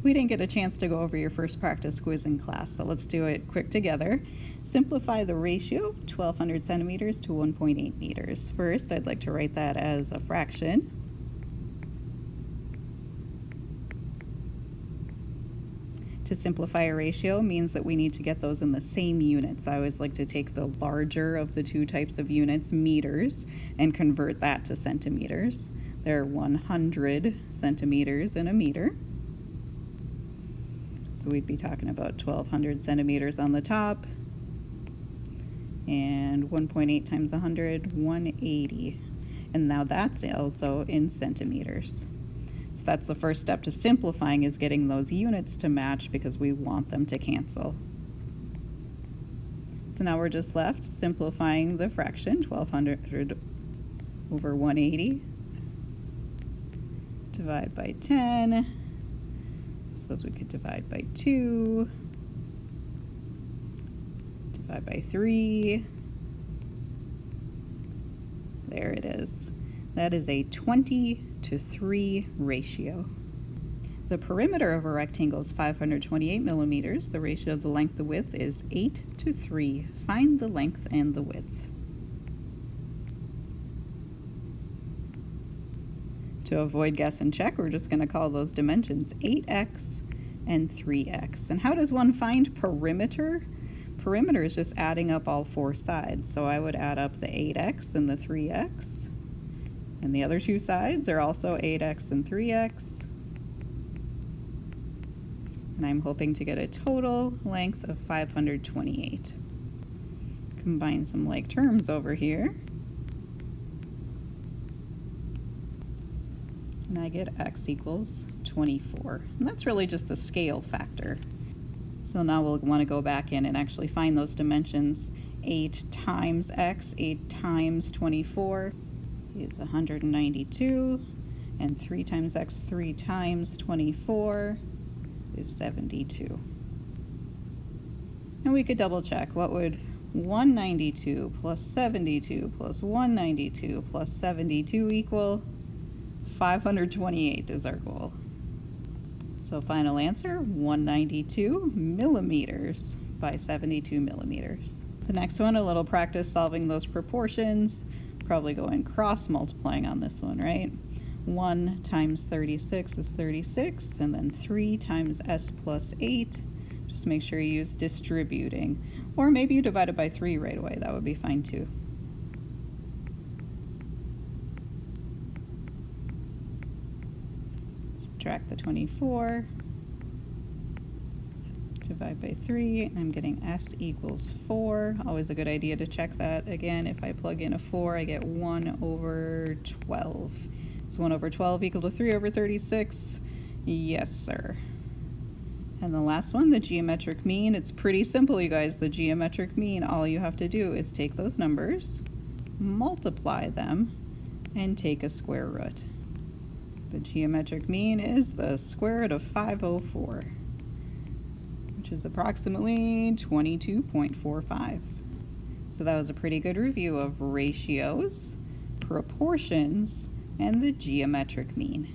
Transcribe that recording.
We didn't get a chance to go over your first practice quiz in class, so let's do it quick together. Simplify the ratio, 1200 centimeters to 1.8 meters. First, I'd like to write that as a fraction. To simplify a ratio means that we need to get those in the same units. I always like to take the larger of the two types of units, meters, and convert that to centimeters. There are 100 centimeters in a meter. So we'd be talking about 1200 centimeters on the top, and 1.8 times 100, 180. And now that's also in centimeters. So that's the first step to simplifying, is getting those units to match because we want them to cancel. So now we're just left simplifying the fraction, 1200 over 180. Divide by 10. I suppose we could divide by 2. Divide by 3. There it is. That is a 20:3 ratio. The perimeter of a rectangle is 528 millimeters. The ratio of the length to width is 8:3. Find the length and the width. To avoid guess and check, we're just going to call those dimensions 8x and 3x. And how does one find perimeter? Perimeter is just adding up all four sides. So I would add up the 8x and the 3x. And the other two sides are also 8x and 3x. And I'm hoping to get a total length of 528. Combine some like terms over here. And I get x equals 24. And that's really just the scale factor. So now we'll want to go back in and actually find those dimensions. 8 times x, 8 times 24 is 192. And 3 times x, 3 times 24 is 72. And we could double check. What would 192 plus 72 plus 192 plus 72 equal? 528 is our goal. So final answer, 192 millimeters by 72 millimeters. The next one, a little practice solving those proportions. Probably going cross multiplying on this one, right? 1 times 36 is 36, and then 3 times s plus 8. Just make sure you use distributing. Or maybe you divide it by 3 right away. That would be fine too. Subtract the 24, divide by 3, and I'm getting s equals 4. Always a good idea to check that again. If I plug in a 4, I get 1 over 12. So 1 over 12 equal to 3 over 36. Yes, sir. And the last one, the geometric mean. It's pretty simple, you guys. The geometric mean, all you have to do is take those numbers, multiply them, and take a square root. The geometric mean is the square root of 504, which is approximately 22.45. So that was a pretty good review of ratios, proportions, and the geometric mean.